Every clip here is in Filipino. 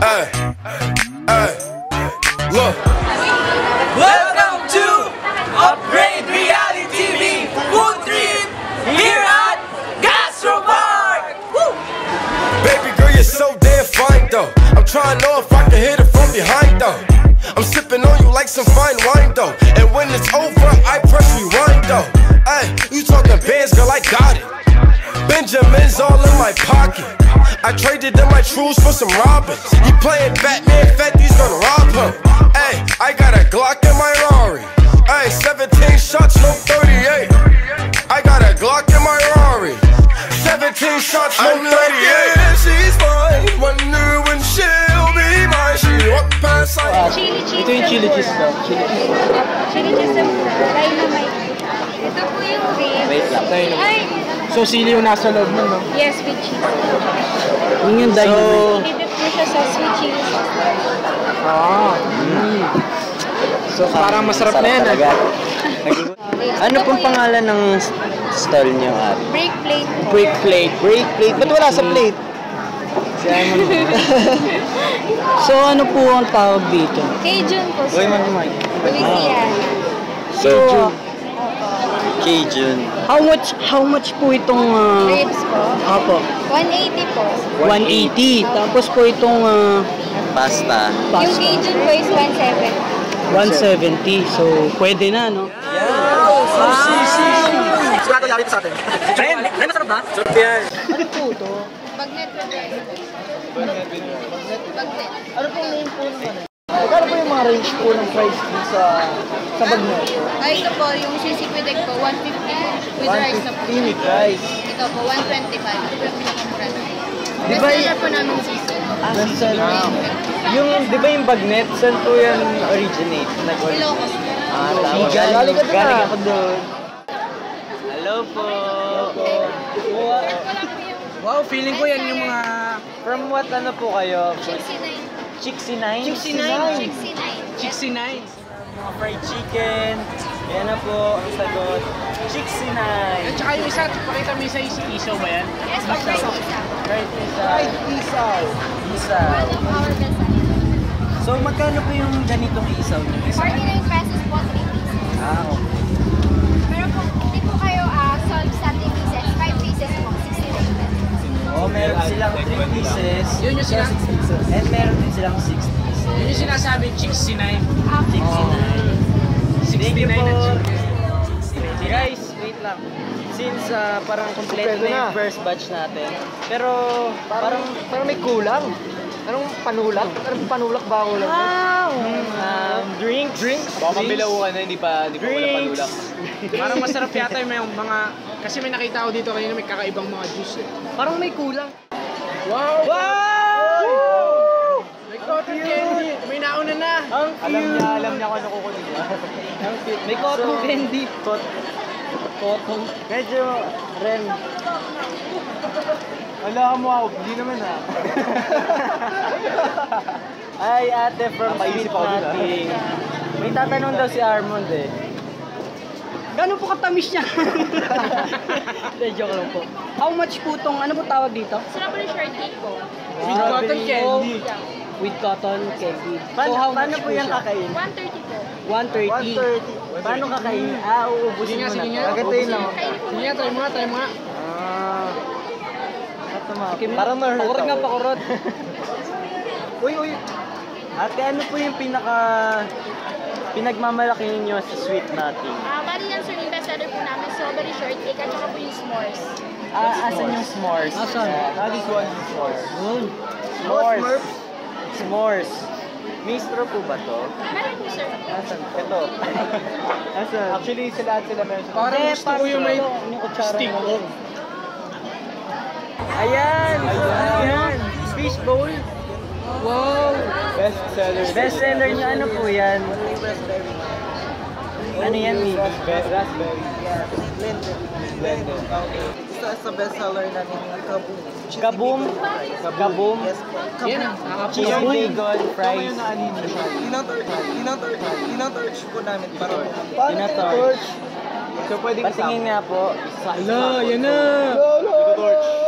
Hey, hey, look. Welcome to Upgrade Reality TV Food Trip here at Gastropark! Woo! Baby girl, you're so damn fine though. I'm trying to know if I can hit it from behind though. I'm sipping on you like some fine wine though. And when it's over, I press rewind though. Hey, you talking bands, girl, I got it. Benjamin's all in my pocket. I traded in my trues for some robbers. He playing Batman, Fetty's gonna rob him. Hey, I got a Glock in my Rari. Hey, 17 shots, no 38. I got a Glock in my Rari. 17 shots, no 38. Yeah, she's fine. Wonder when she'll be mine. She walk past like Chili cheese. Ito yung chili cheese daw. Chili cheese. Chili cheese ang fry na may. Ito po yung ribs. Wait lang. Tayo naman. Ay! So, sili yung nasa loob nun, no? Yes, with cheese. Yung yung dynamite. Dito po siya sa sweet chili sauce. So, parang masarap na yan, talaga. Ano pong Ito po pangalan ng stall niyo, Ate? yung break plate po. Break plate. Break plate. Ba't wala sa plate? So, ano po ang tawag dito? Cajun po, Uy, sir. mag-mic. Louisiana. So, Cajun. how much po itong... Ribs po. Apo. 180 po. 180. Tapos po itong Pasta. Yung pasta. Cajun po is 170. 170. So, pwede na, no? Sigurado yari ito sa atin. Ayun, ay masarap ba? Sarap yan. Ano po ito? Bagnet po din. Bagnet. Ano po name po naman? Magkano po yung mga range po ng price dito sa bagnet? Ay, ito po, yung sisig with egg po, 150 po. With rice na po. 150 with rice. Ito po, 125. Ito po yung pinakamura na. Di ba Bestseller po namin sisig. Yung, di ba yung bagnet, saan po yan originate? Ilocos. Tama. Galing ka doon, Galing ako doon. Hello po. Wow, feeling ko yan yung mga... From what ano po kayo? 69. Chixinay? 69. 69. 69. Mga fried chicken. Yan na po ang sagot. Chixinay. At saka yung isa, pakita mo isa isaw ba yan? Yes, po, fried pizza. Fried pizza. isaw. Isaw. One of our bestseller. So magkano po yung ganitong isaw niyo? 49 pesos po, 3 pieces. Okay. Pero kung hindi po kayo solve sa 3 pieces, 5 pieces po, 69 pesos. Meron silang 3 pieces. Yun yung And meron din silang 6 pieces. Yun yung sinasabi, 69. Chixinay. 69 na chicken. Guys, wait lang. Since parang kompleto na yung first batch natin. Pero parang may kulang. Anong panulak? Anong panulak ba ako lang? wow! Drinks. Baka mabilaukan na, hindi pa wala panulak. Parang masarap yata yung mga... Kasi may nakita ako dito kanina may kakaibang mga juice eh. Parang may kulang. Wow! Wow! May cotton candy! May nauna na! Ang cute! Alam niya kung ano kukunin niya. May cotton candy. Cotton. Medyo Ren. Wala ka mo ako. Hindi naman ha. Ay, ate from Napaisip Sweet ako dun, Nothing. May tatanong daw si Armond eh. Gano'n po katamis niya? Hindi, joke lang po. How much po itong, ano po tawag dito? Strawberry shortcake po. With cotton candy! With cotton candy. Paano po yan siya? kakain? 130 po. 130. 130. Paano kakain? Sige Uubusin nga, mo na sige to. nga. Gagantuin lang. Sige nga, try mo nga, try mo nga. Parang ma-hurt Pakurot nga, ako. pakurot. Uy. Ate, ano po yung pinagmamalaki ninyo sa Sweet Nothing? Bali yan, sir, yung bestseller po namin, strawberry shortcake at saka po yung s'mores. Asan yung s'mores? Asan? This one is s'mores. Yun. S'mores. S'mores. May straw po ba to? Meron po, sir. Asan? Ito. Asan? Actually, sila meron sa... Parang gusto ko yung may stick. Ayan! Ayan! Fishbowl. Wow! Best seller. Best seller niyo, ano po yan? Ano yan, Mimi? Raspberry. Blended. Isa sa bestseller namin yung Kaboom. Kaboom? Kaboom? Yes po. Yan ah, Cheese nakapuso. bacon, fries. Tinatorch po namin para Tinatorch. So, pwedeng Patingin nga po. Ala, yan na! Torch.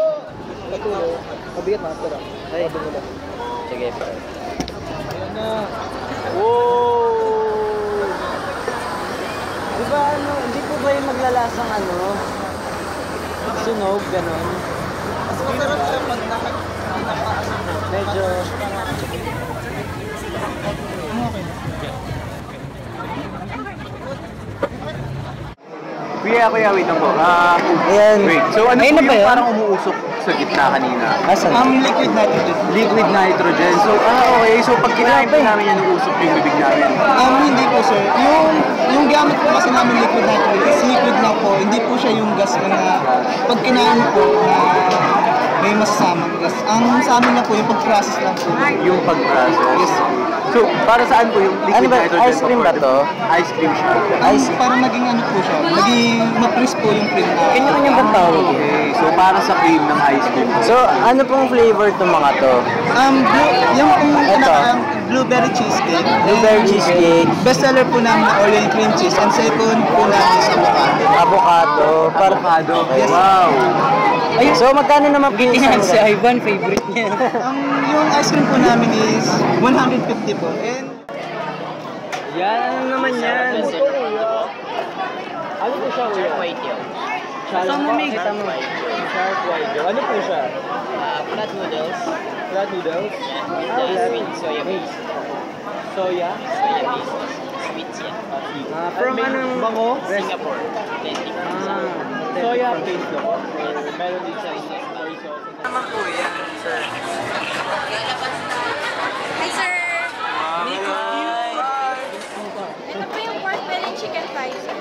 Mabigat na, pero. Ay. Sige, Peter. Ayan na. Wow! Diba ano, hindi po ba yung maglalasang ano? Sunog, gano'n? Mas masarap siya pag Medyo... Kuya, wait lang po. Ayan. Wait, so ano Ayun po na ba yung yun? parang umuusok sa gitna kanina? Asan? liquid nitrogen. Liquid nitrogen. So, okay. So, pag kinain po namin yan, uusok yung bibig namin. Hindi po sir. Yung gamit po kasi namin liquid nitrogen is liquid lang po. Hindi po siya yung gas na pag kinain po na may masasamang gas. Ang sa amin na po yung pag-process lang po. Yung pag-process. Yes. So, para saan po yung liquid Ano ba? nitrogen? Ice cream ba to? Ice cream siya. Para maging ano po siya, maging ma-freeze po yung cream na. Kanya-kanyang bang tawag eh? Okay, so para sa cream ng ice cream. So, ano pong flavor itong mga to? Yung Ito. blueberry cheesecake. Blueberry cheesecake, Best seller po namin na Oreo and cream cheese. And second po namin is avocado. avocado, Avocado. Yes. Wow! Ayun, so magkano naman po yung si Ivan, favorite niya? Yung ice cream po namin is 150 po. And Yan, ano naman yan? Ano po siya, Shark White Yolk. Saan mo, Mig? Shark White Yolk. Ano po siya? Flat noodles. Flat noodles? Sweet soya base. Soya? Soya base. Sweet yan. From anong bango? Singapore. Authentic. Soya paste ako. Meron din siya soy sauce. naman po yan, sir. Hi, sir! Ito po yung pork belly chicken thigh, sir.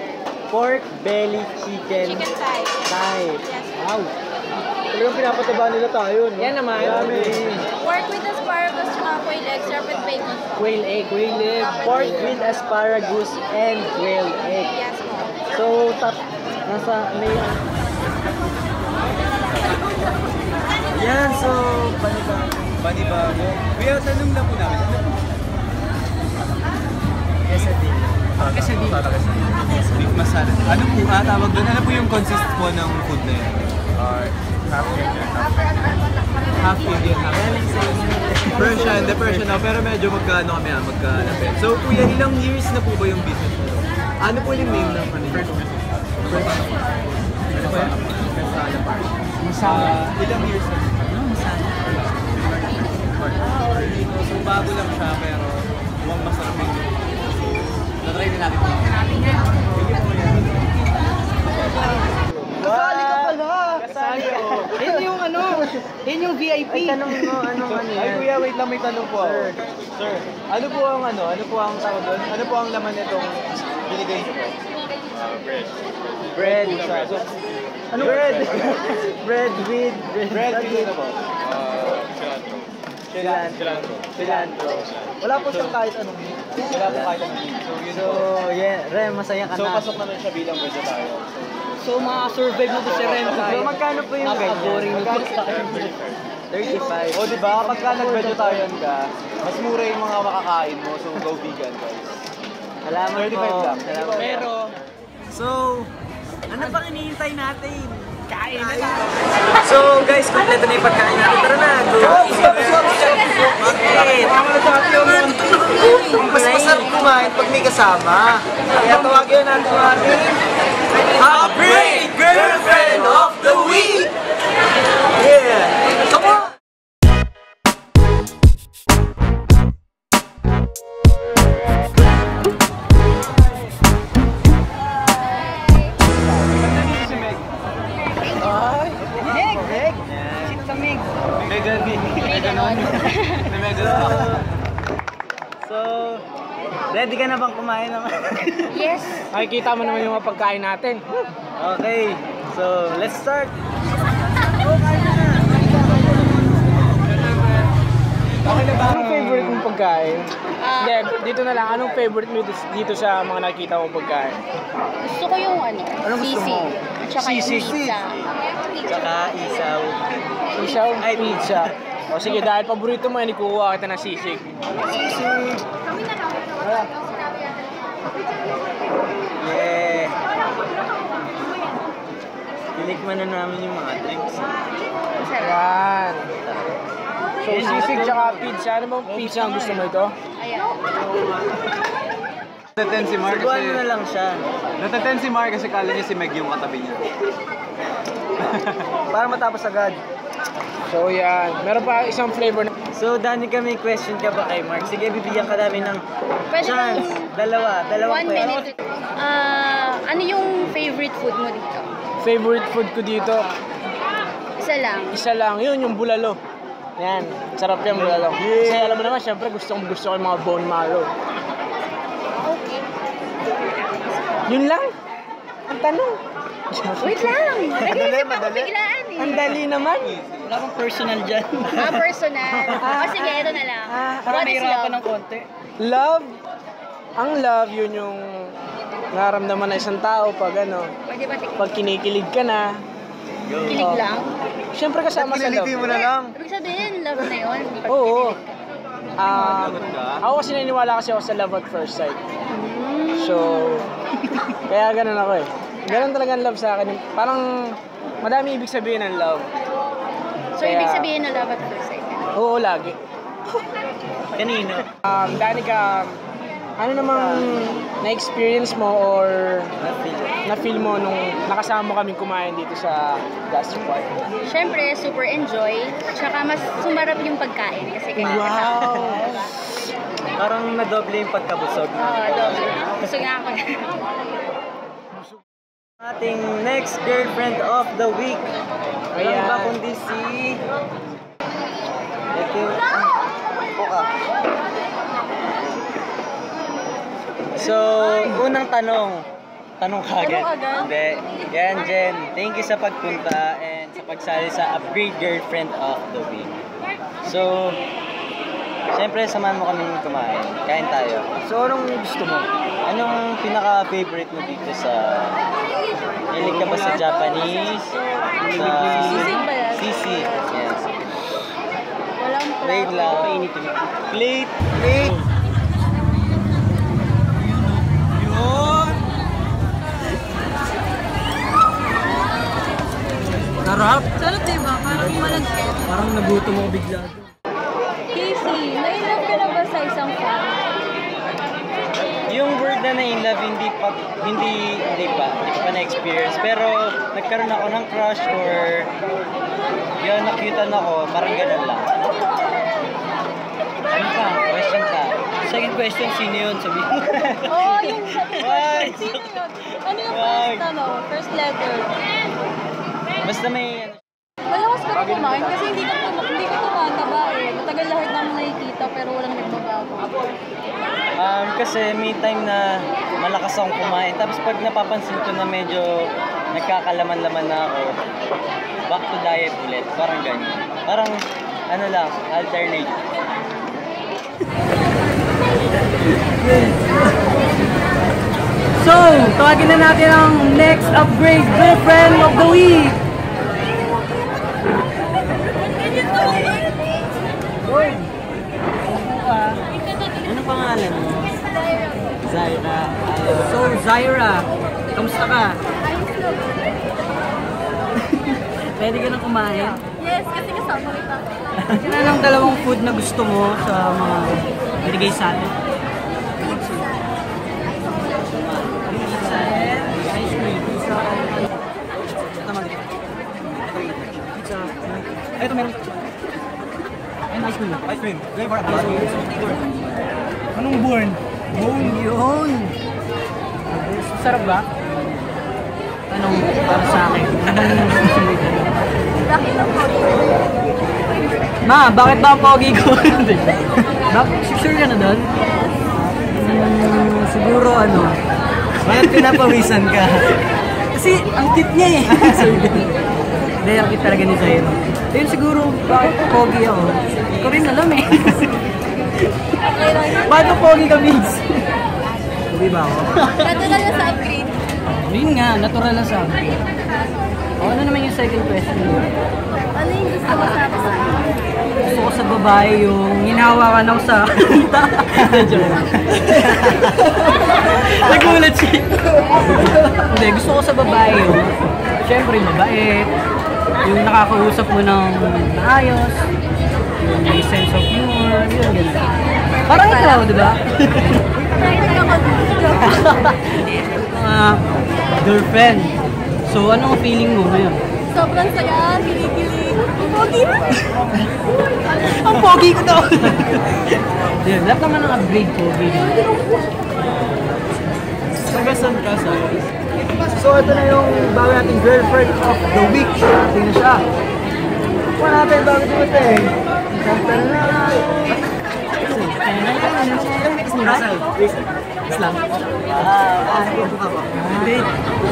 Pork belly chicken Chicken thigh. thigh. Yes, sir. Wow! Talagang pinapataba nila tayo, no? Yan naman. Dami. Pork with asparagus, tsaka quail egg, served with bacon po. Quail egg. Quail egg. Pork with asparagus and quail egg. Yes, po. So, nasa may... Yan, so, panibago. Kuya, tanong lang po namin. Ano po? Quesadilla. Beef masala. Ano po, tawag doon? Ano po yung consist po ng food na yun? Half Indian, half Persian, the Persian na, pero medyo magkaano kami magkalapit. So, kuya, ilang years na po ba yung business mo? Ano po yung name ng kanila? Ano po yan? Masala Park. Ilang years na? So, bago lang siya, pero mukhang masarap yung na-try din natin po. Kasali ka pala! Kasali ko. Yun yung ano, yun yung VIP. Ay, tanong mo, ano Ay, kuya, wait lang, may tanong po ako. Sir, ano po ang tawag doon? Ano po ang laman nitong binigay niyo po? bread. So, Ano bread? Bread with... bread with ano po? Cilantro. Wala po siyang kahit anong meat. Wala po kahit anong meat. So, yun So, po. yeah, Ren, masaya ka So, na. pasok naman siya bilang vegetarian. So, makasurvive mo to si Ren. So, magkano po yung Napaka-boring ganyan? nito. 35. O, di ba? Pagka nag-vegetarian ka, mas mura yung mga makakain mo. So, go vegan, guys. Salamat 35 po. lang. Salamat. Pero, So, ano pang hinihintay natin? Kain na lang! So guys, kompleto na yung pagkain natin. Tara na! Mas masarap kumain pag may kasama. Kaya tawagin natin ang ating Heartbreak Girlfriend of the Week! Yeah! Come on! Meg! Sit ka, Meg. So, ready ka na bang kumain naman? Yes. Nakikita mo naman yung mga pagkain natin. Okay, so let's start! Anong favorite mong pagkain? Hindi, dito na lang. Anong favorite mo dito sa mga nakikita mong pagkain? Gusto ko yung ano, sisig. At saka yung Sisig. pizza. Tsaka isaw. Isaw, pizza. O sige, dahil paborito mo yan, ikukuha kita ng sisig. Yeah! Tinikman na namin yung mga drinks. Yan. So, sisig tsaka pizza. Ano bang pizza ang gusto mo ito? Ayan. Nateten si Mark Subuan kasi... mo na lang siya. Nateten si Mark kasi kala niya si Meg yung katabi niya. Para matapos agad. So, yan. Meron pa isang flavor na... So, Dani, may question ka ba kay Mark? Sige, bibigyan ka namin ng Pwede chance. Dalawang 1 question. minute. Ano yung favorite food mo dito? Favorite food ko dito, Isa lang. isa lang. Yun, yung bulalo. Yan. Sarap yan, bulalo. Kasi alam mo naman, syempre gusto ko yung mga bone marrow. Okay. Yun lang. Ang tanong. Wait lang. Madali. Biglaan eh. Ang dali naman. Wala kang personal dyan. Personal. Sige, ito na lang. What is love? konti. Love. Ang love, yun yung naramdaman ng isang tao pag ano, Pwede ba pag kinikilig ka na. kilig lang? Siyempre kasama sa love. mo na lang. Ibig sabihin, love na yun. Pag Oo. kinilig ka. Ako kasi naniniwala kasi ako sa love at first sight. So, kaya ganun ako eh. Ganun talaga ang love sa akin. Parang madami ibig sabihin ng love. So, Kaya- ibig sabihin na love at first sight. Oo, lagi. Kanino? Danica, ano namang na-experience mo or na-feel mo nung nakasama mo kaming kumain dito sa Gastropart? Siyempre, super enjoy. Tsaka mas sumarap yung pagkain kasi kaya Wow! Parang nadoble yung pagkabusog. doble. Gusto nga ako. Ating next girlfriend of the week. Walang Ayan. iba kundi si... Ito yung... Puka. So, unang tanong. Tanong kagad. Hindi. Yan, Jen. Thank you sa pagpunta and sa pagsali sa Upgrade Girlfriend of the Week. So, siyempre, samahan mo kami kumain. Kain tayo. So, anong gusto mo? Anong pinaka-favorite mo dito sa... Hilig ka ba sa Japanese? Sa... Sisig ba yan? Sisig. Yes. Walang Wait lang. Plate. Sarap! Sarap diba? Parang malagkit. Parang nagutom ako bigla. Casey, na-inlove ka na ba sa isang fan? Yung word na na-inlove, hindi pa na-experience. Pero nagkaroon ako ng crush or yun, nakyutan ako, parang ganun lang. Ano ka? Question ka? Second question, sino yun? Sabi mo. Oo, yung sabi ko. Wag! Sino yun? Ano yung Wag! first letter? Basta may... Malakas ka rin kumain kasi hindi ko tumataba eh. Matagal lahat namin nakikita pero walang nagbabago. Kasi may time na malakas akong kumain. Tapos pag napapansin ko na medyo nagkakalaman-laman na ako, back to diet ulit. Parang ganyan. Parang ano lang, alternate. So, tawagin na natin ang next upgrade girlfriend of the week. Ano pangalan mo? Zaira. So, Zaira, kamusta ka? Pwede ka nang kumain? Yes, kasi kasama kita. Ano lang dalawang food na gusto mo sa mga binigay sa atin? Ice cream. Ito meron. Ayun, ice cream. Ice cream. Flavor. Anong born? Born yun. Sarap ba? Anong para sa akin? Anong susunod? Bakit ang pogi? Ma, bakit ba ang pogi ko? Sure ka na doon? Siguro ano, Bakit pinapawisan ka? kasi ang cute niya eh. Hindi, ang cute talaga ni Zairo. Yun siguro, bakit pogi ako? Hindi ko rin alam eh. Paano pogi ka, Migs? Pogi ba ako? Natural na sa upgrade. Yun nga, natural na sa akin. Ano naman yung second question mo? Ano yung gusto mo sa Gusto ko sa babae yung hinahawakan ako sa... Nagulat siya. Hindi, gusto ko sa babae yung... Siyempre, mabait. Yung nakakausap mo ng maayos. Yung may yung ganun. Parang ikaw, di ba? Girlfriend. So, ano ang feeling mo ngayon? Sobrang saya, kilig-kilig. Pogi na! Ang pogi ko daw! Yun, lahat naman ng upgrade pogi. Sagasan ka sa... So ito na yung bago nating girlfriend of the week. Tingnan siya. Kuha natin bago dumating. Islam.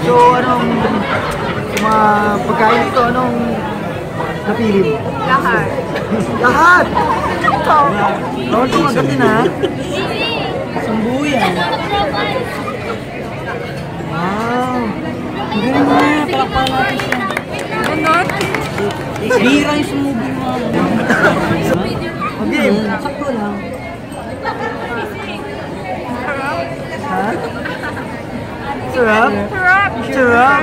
So anong mga pagkain dito, anong napili mo? Lahat. Lahat! Bawal kumagatin ha? Sambuyan. Wow. Ang galing mo yan. Palakpakan natin siya. Ganon? Bira yung sumubing mo. Okay. Sakto lang. Ha? Sarap? Sarap! Sarap?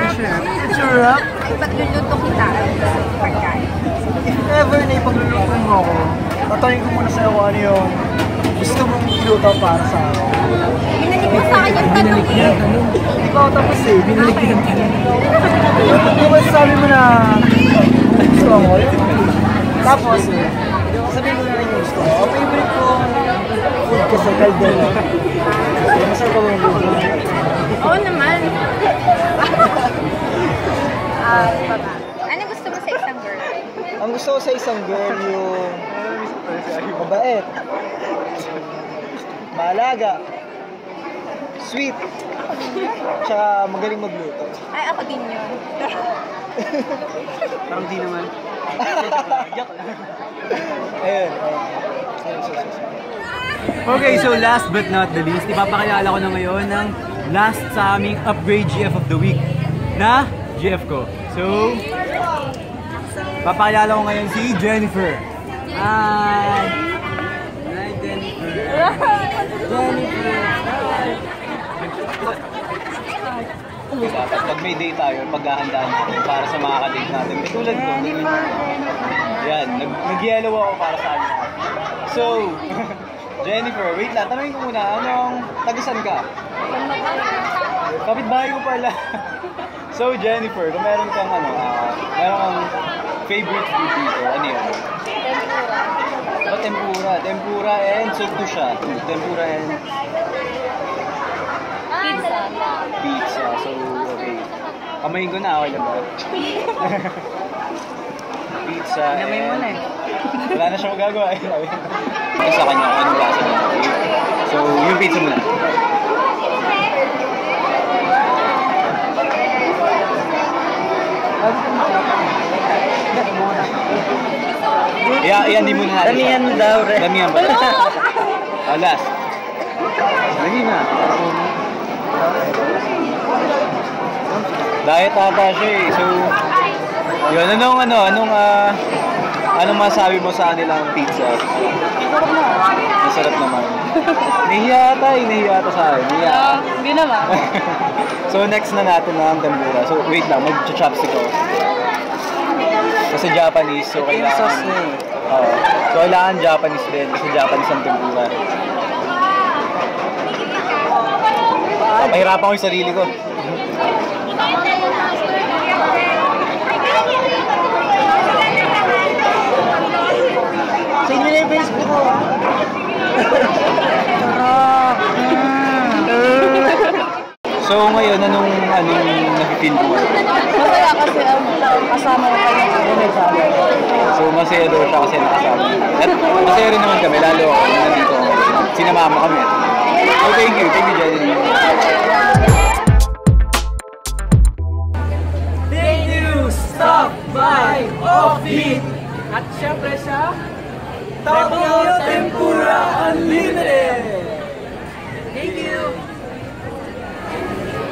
Sarap? Pagluluto kita. Pagkain. If ever na ipagluluto mo ako, tatanungin ko muna sa'yo kung ano yung gusto mong iluto para sa akin. Binalik mo sa akin yung tanong eh. Hindi pa ako tapos eh, binalik ko yung tanong. Di ba sabi mo na gusto mo? Tapos eh, sabihin mo na rin yung gusto mo. Ang favorite ko food kasi kaldero. Masarap ka ba yung luto? Oo naman. Ano gusto mo sa isang girl? Ang gusto ko sa isang girl yung mabait, maalaga, sweet, tsaka magaling magluto. Ay, ako din yun. Parang di naman. Ayun. Okay, so last but not the least, ipapakilala ko na ngayon ng last sa aming Upgrade GF of the Week na GF ko. So, papakilala ko ngayon si Jennifer. Hi! Hi, Jennifer. Dapat pag may date tayo, paghahandaan natin para sa mga ka-date natin. Tulad ko, yan, nag-yellow ako para sa amin. So, Jennifer, wait lang, tanongin ko muna, anong, tagisan ka? Kapitbahay ko pala. So, Jennifer, kung meron kang meron kang favorite food dito, ano yun? Tempura. Tempura. Tempura and sugto siya. Tempura and Pizza. pizza. So, okay. Kamayin ko na, okay lang ba? Pizza Kamay mo na eh. Wala na siya magagawa. Sa kanya, kung anong lasa niya. So, yung pizza muna. Yan, di muna natin. Damihan daw, re. Damihan ba? Last. Dali na. Diet ata siya eh. So, yun, anong masabi mo sa kanilang pizza? Masarap naman. Nahiya ata sa akin. Hindi naman. So, next na natin ang tempura. So, wait lang, mag-chopstick ako. Kasi Japanese, so kailangan... so, kailangan Japanese din. Kasi Japanese ang tempura. Pahirapan ko yung sarili ko. Sa inyo na yung Facebook ko ha? So, ngayon, anong nakipin mo? Masaya kasi kasama ko kayo. So, masaya daw siya kasi nakasama. At masaya rin naman kami, lalo ako nandito. Sinamama kami. So, thank you, Jenny. Thank you! Stop by Offbeat! At syempre sa Tokyo Tempura Unlimited! Thank you!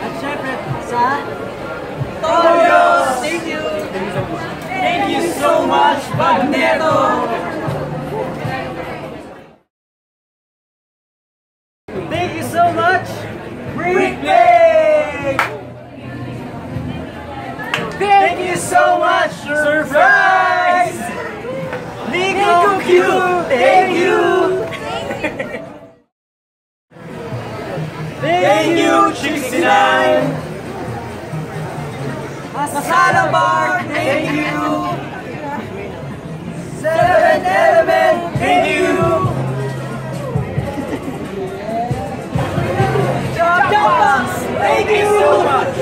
At syempre sa Toyos! Thank you! Thank you so much, Magneto! Thank you so much, Bricklink! Thank you so much, Surprise! Nico Q! Thank you! Malabar, thank you. 7-Eleven, thank you. Chop-Box, thank you so much.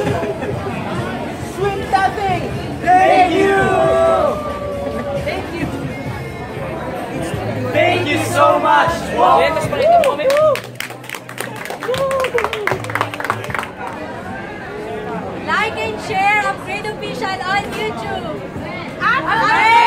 Sweet Nothing, thank you. Thank you. Thank you so much. Wow. Like and share Upgrade Official on YouTube. Upgrade!